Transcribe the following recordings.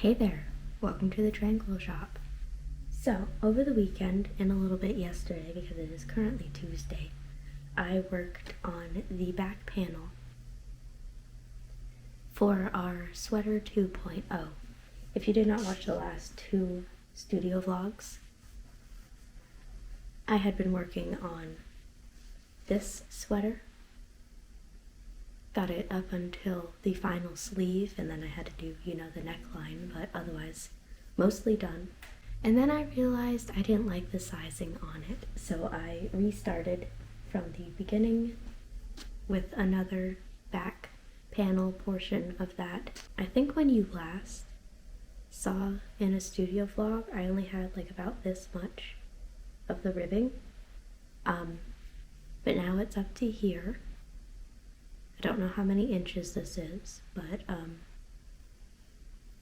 Hey there, welcome to the Tranquil Shop. So, over the weekend and a little bit yesterday, because it is currently Tuesday, I worked on the back panel for our Sweater 2.0. If you did not watch the last two studio vlogs, I had been working on this sweater. Got it up until the final sleeve, and then I had to do, the neckline, but otherwise mostly done. And then I realized I didn't like the sizing on it, so I restarted from the beginning with another back panel portion of that. I think when you last saw in a studio vlog, I only had like about this much of the ribbing, but now it's up to here. I don't know how many inches this is, but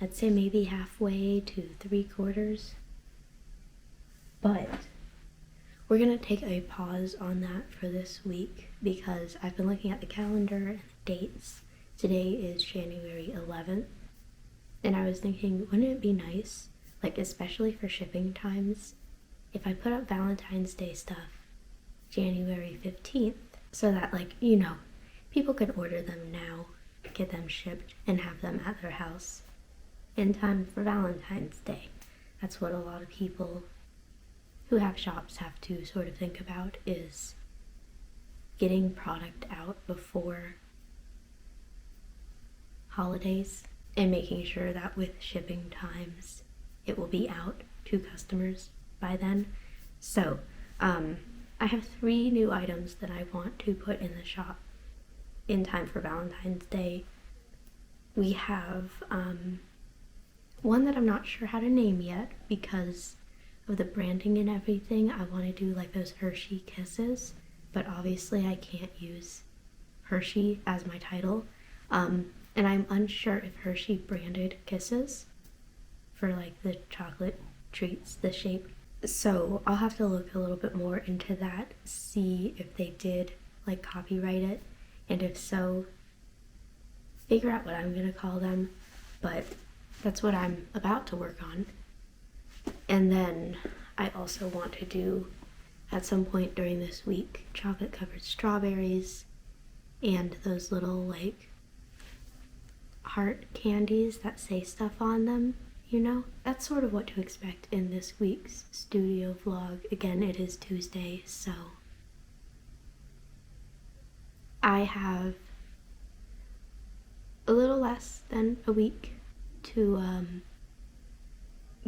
I'd say maybe halfway to 3/4. But we're gonna take a pause on that for this week because I've been looking at the calendar and the dates. Today is January 11th, and I was thinking, wouldn't it be nice, like especially for shipping times, if I put up Valentine's Day stuff January 15th so that people could order them now, get them shipped, and have them at their house in time for Valentine's Day. That's what a lot of people who have shops have to sort of think about, is getting product out before holidays and making sure that with shipping times it will be out to customers by then. So I have 3 new items that I want to put in the shop in time for Valentine's Day. We have one that I'm not sure how to name yet because of the branding and everything. I want to do like those Hershey kisses, but obviously I can't use Hershey as my title, and I'm unsure if Hershey branded kisses for like the chocolate treats, the shape. So I'll have to look a little bit more into that, see if they did like copyright it, and if so, figure out what I'm gonna call them. But that's what I'm about to work on. And then I also want to do, at some point during this week, chocolate covered strawberries and those little like heart candies that say stuff on them, That's sort of what to expect in this week's studio vlog. Again, it is Tuesday, so I have a little less than a week to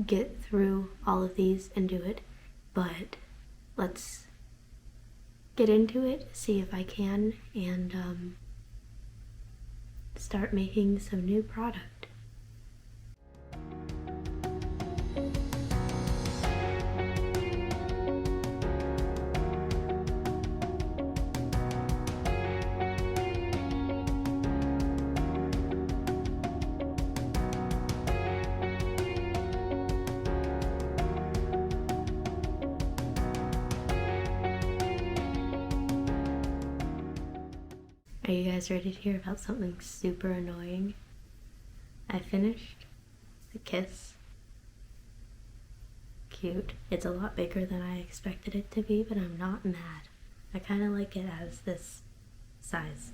get through all of these and do it, but let's get into it, see if I can, and start making some new product. Are you guys ready to hear about something super annoying? I finished the kiss. Cute. It's a lot bigger than I expected it to be, but I'm not mad. I kind of like it as this size.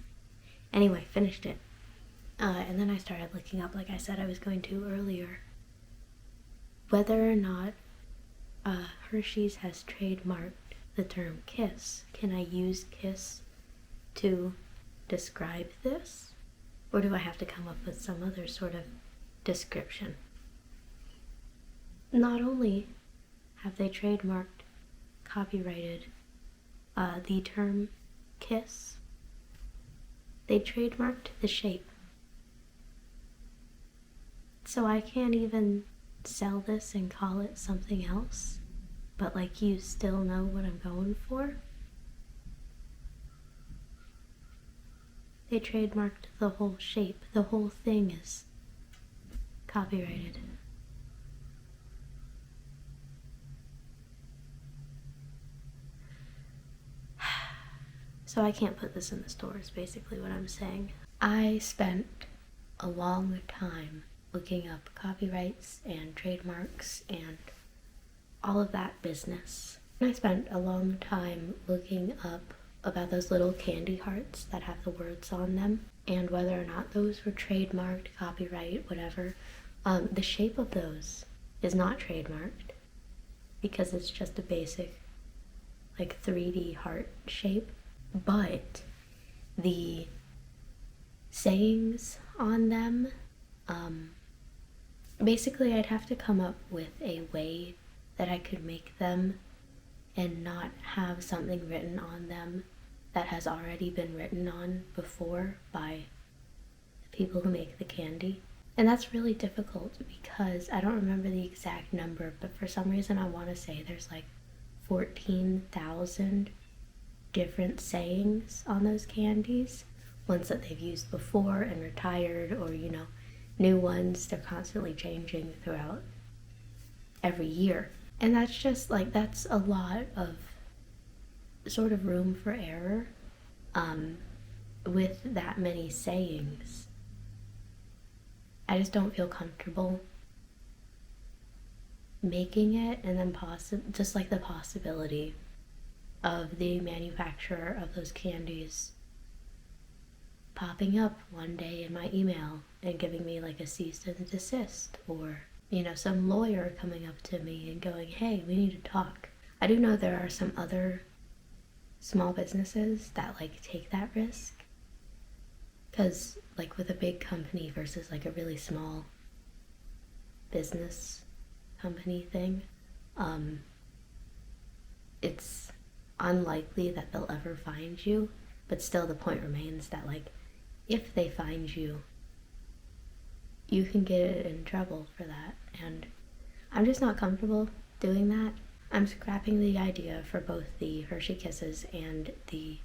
Anyway, finished it. And then I started looking up, like I said I was going to earlier, whether or not Hershey's has trademarked the term kiss. Can I use kiss to describe this, or do I have to come up with some other sort of description? Not only have they trademarked, copyrighted the term kiss, they trademarked the shape. So I can't even sell this and call it something else, but like you still know what I'm going for. They trademarked the whole shape. The whole thing is copyrighted. So I can't put this in the store is basically what I'm saying. I spent a long time looking up copyrights and trademarks and all of that business. And I spent a long time looking up about those little candy hearts that have the words on them and whether or not those were trademarked, copyright, whatever. The shape of those is not trademarked because it's just a basic like 3D heart shape, but the sayings on them, basically I'd have to come up with a way that I could make them and not have something written on them that has already been written on before by the people who make the candy. And that's really difficult because I don't remember the exact number, but for some reason I want to say there's like 14,000 different sayings on those candies, ones that they've used before and retired, or new ones. They're constantly changing throughout every year, and that's just like, that's a lot of sort of room for error with that many sayings. I just don't feel comfortable making it, and then just like the possibility of the manufacturer of those candies popping up one day in my email and giving me like a cease and desist, or some lawyer coming up to me and going, hey, we need to talk. I do know there are some other small businesses that like take that risk, because like with a big company versus like a really small business company thing, it's unlikely that they'll ever find you, but still the point remains that like if they find you, you can get in trouble for that, and I'm just not comfortable doing that. I'm scrapping the idea for both the Hershey Kisses and the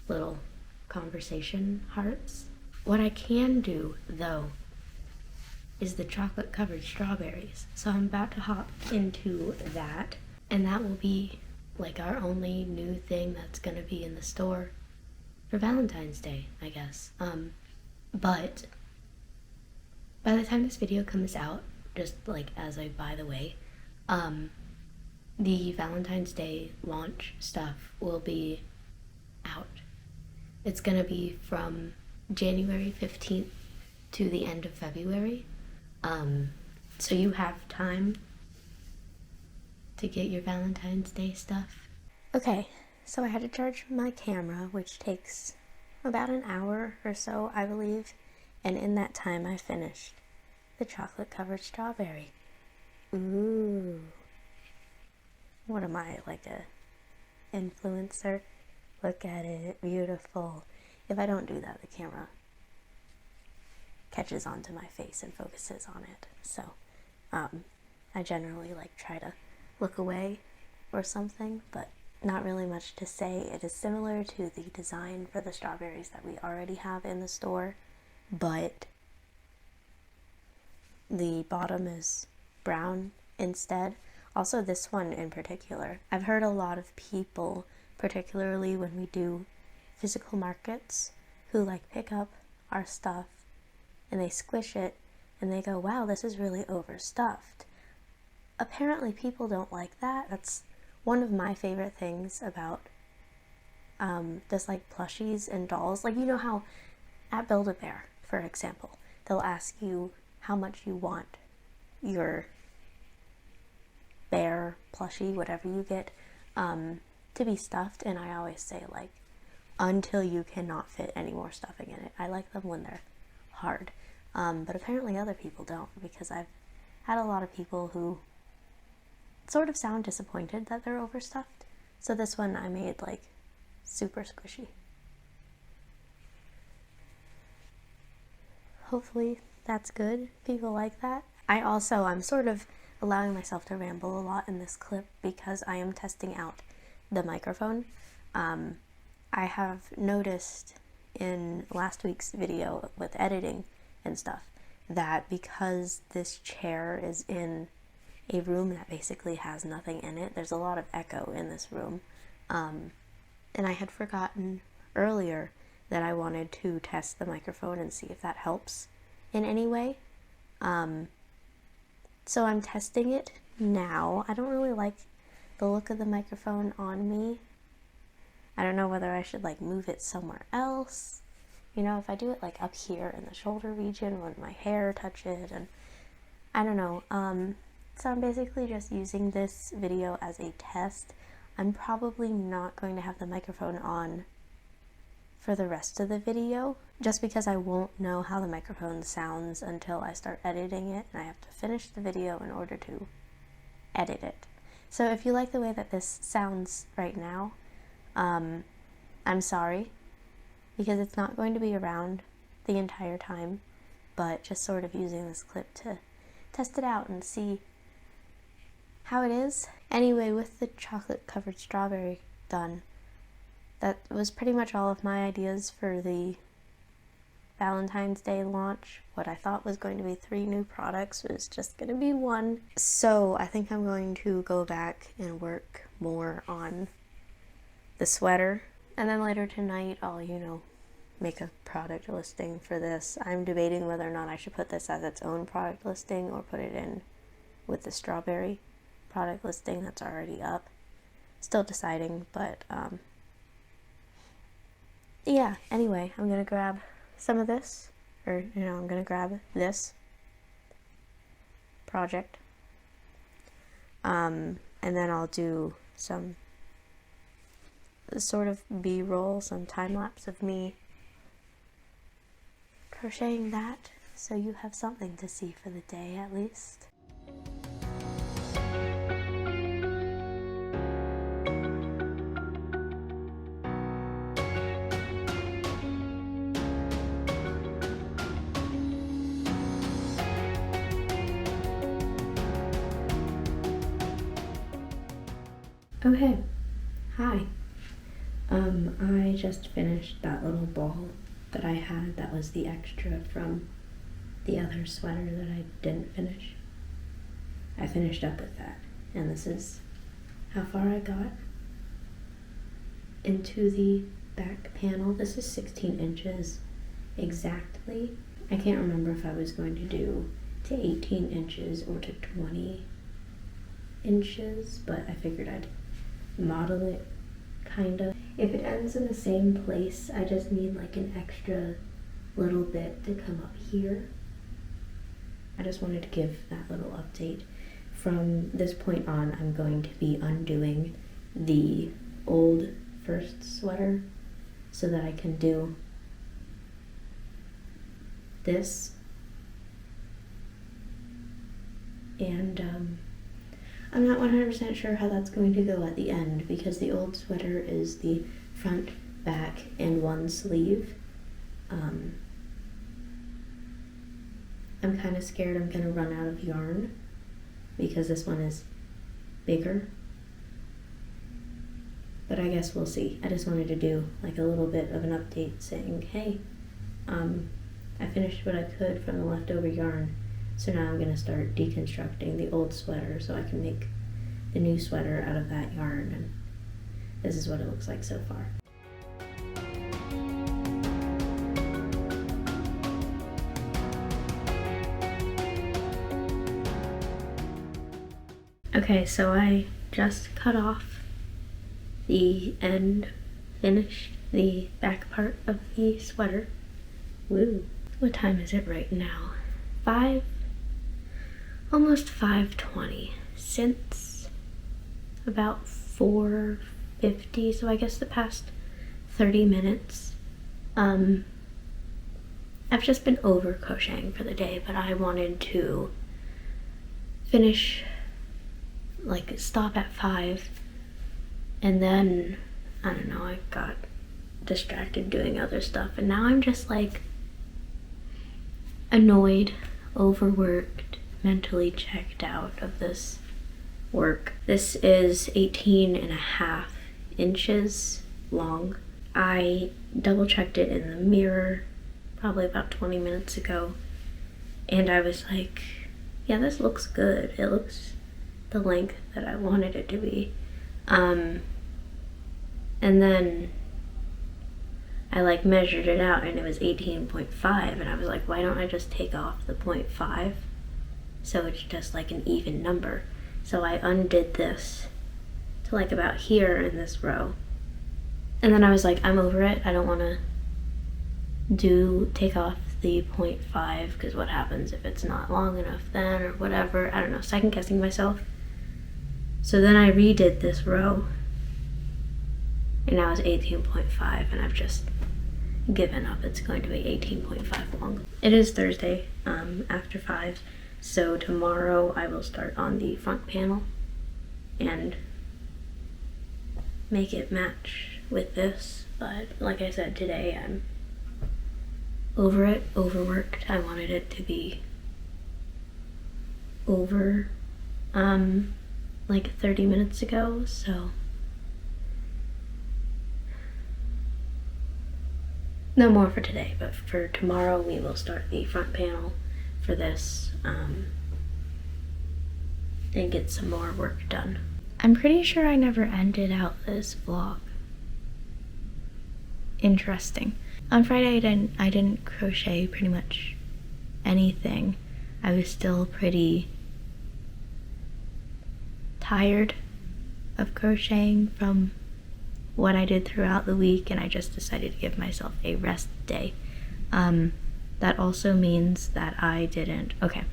little conversation hearts. What I can do though is the chocolate covered strawberries, so I'm about to hop into that, and that will be like our only new thing that's gonna be in the store for Valentine's Day, I guess. But by the time this video comes out, just like as a by the way, the Valentine's Day launch stuff will be out. It's gonna be from January 15th to the end of February. So you have time to get your Valentine's Day stuff. Okay, so I had to charge my camera, which takes about an hour or so, I believe, and in that time I finished the chocolate covered strawberry. Ooh. What am I, like a influencer? Look at it, beautiful. If I don't do that, the camera catches onto my face and focuses on it. So, I generally like try to look away or something, but not really much to say. It is similar to the design for the strawberries that we already have in the store, but the bottom is brown instead. Also, this one in particular, I've heard a lot of people, particularly when we do physical markets, who like pick up our stuff and they squish it and they go, wow, this is really overstuffed. Apparently people don't like that. That's one of my favorite things about just like plushies and dolls. Like, how at Build-A-Bear, for example, they'll ask you how much you want your bear plushie, whatever you get, to be stuffed, and I always say like until you cannot fit any more stuffing in it. I like them when they're hard, but apparently other people don't, because I've had a lot of people who sort of sound disappointed that they're overstuffed. So this one I made like super squishy. Hopefully that's good. People like that. I'm sort of allowing myself to ramble a lot in this clip because I am testing out the microphone. I have noticed in last week's video with editing and stuff that because this chair is in a room that basically has nothing in it, there's a lot of echo in this room. And I had forgotten earlier that I wanted to test the microphone and see if that helps in any way. So I'm testing it now. I don't really like the look of the microphone on me. I don't know whether I should like move it somewhere else. You know, if I do it like up here in the shoulder region when my hair touch it, and I don't know. So I'm basically just using this video as a test. I'm probably not going to have the microphone on for the rest of the video, just because I won't know how the microphone sounds until I start editing it, and I have to finish the video in order to edit it. So if you like the way that this sounds right now, I'm sorry, because it's not going to be around the entire time, but just sort of using this clip to test it out and see how it is. Anyway, with the chocolate covered strawberry done, that was pretty much all of my ideas for the Valentine's Day launch. What I thought was going to be 3 new products was just going to be 1. So I think I'm going to go back and work more on the sweater. And then later tonight I'll, make a product listing for this. I'm debating whether or not I should put this as its own product listing or put it in with the strawberry product listing that's already up. Still deciding, but yeah, anyway, I'm gonna grab some of this, or I'm gonna grab this project, and then I'll do some sort of B-roll, some time-lapse of me crocheting that, so you have something to see for the day at least. Okay, hi. I just finished that little ball that I had that was the extra from the other sweater that I didn't finish. I finished up with that, and this is how far I got into the back panel. This is 16 inches exactly. I can't remember if I was going to do to 18 inches or to 20 inches, but I figured I'd model it kind of. If it ends in the same place, I just need like an extra little bit to come up here. I just wanted to give that little update. From this point on, I'm going to be undoing the old first sweater so that I can do this. And I'm not 100% sure how that's going to go at the end, because the old sweater is the front, back, and 1 sleeve. I'm kind of scared I'm going to run out of yarn because this one is bigger. But I guess we'll see. I just wanted to do like a little bit of an update saying, hey, I finished what I could from the leftover yarn. So now I'm going to start deconstructing the old sweater so I can make the new sweater out of that yarn, and this is what it looks like so far. Okay, so I just cut off the end, finished the back part of the sweater. Woo! What time is it right now? Almost 5:20, since about 4:50, so I guess the past 30 minutes. I've just been over crocheting for the day, but I wanted to finish, like stop at 5, and then, I don't know, I got distracted doing other stuff, and now I'm just like annoyed, overworked, mentally checked out of this work. This is 18.5 inches long. I double checked it in the mirror probably about 20 minutes ago, and I was like, yeah, this looks good. It looks the length that I wanted it to be. And then I like measured it out and it was 18.5, and I was like, why don't I just take off the 0.5 so it's just like an even number. So I undid this to like about here in this row. And then I was like, I'm over it. I don't want to take off the 0.5 because what happens if it's not long enough then or whatever. I don't know, second guessing myself. So then I redid this row and now it's 18.5 and I've just given up. It's going to be 18.5 long. It is Thursday after 5, so tomorrow I will start on the front panel and make it match with this. But like I said, today I'm over it, overworked. I wanted it to be over like 30 minutes ago, so no more for today, but for tomorrow we will start the front panel for this and get some more work done. I'm pretty sure I never ended out this vlog. Interesting. On Friday I didn't crochet pretty much anything. I was still pretty tired of crocheting from what I did throughout the week, and I just decided to give myself a rest day. That also means that I didn't, okay,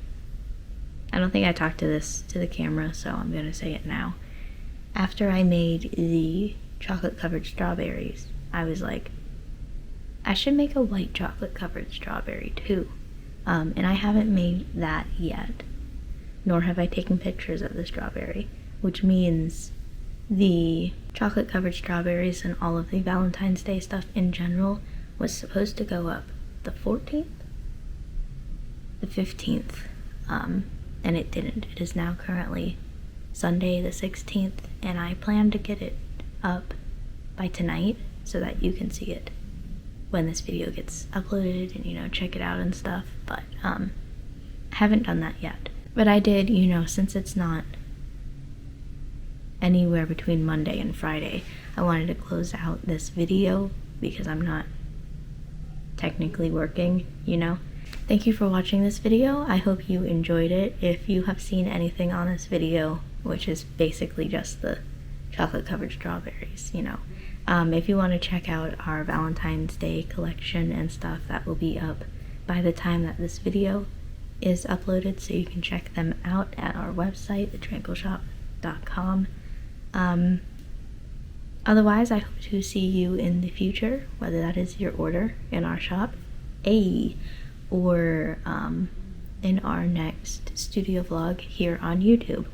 I don't think I talked to the camera, so I'm gonna say it now. After I made the chocolate covered strawberries, I was like, I should make a white chocolate covered strawberry too. And I haven't made that yet, nor have I taken pictures of the strawberry, which means the chocolate covered strawberries and all of the Valentine's Day stuff in general was supposed to go up the 14th, the 15th, and it didn't. It is now currently Sunday the 16th, and I plan to get it up by tonight so that you can see it when this video gets uploaded and, you know, check it out and stuff, but I haven't done that yet. But I did, you know, since it's not anywhere between Monday and Friday, I wanted to close out this video because I'm not technically working, you know. Thank you for watching this video. I hope you enjoyed it. If you have seen anything on this video, which is basically just the chocolate covered strawberries, you know, if you want to check out our Valentine's Day collection and stuff, that will be up by the time that this video is uploaded, so you can check them out at our website, thetranquilshop.com. Otherwise, I hope to see you in the future, whether that is your order in our shop, or in our next studio vlog here on YouTube.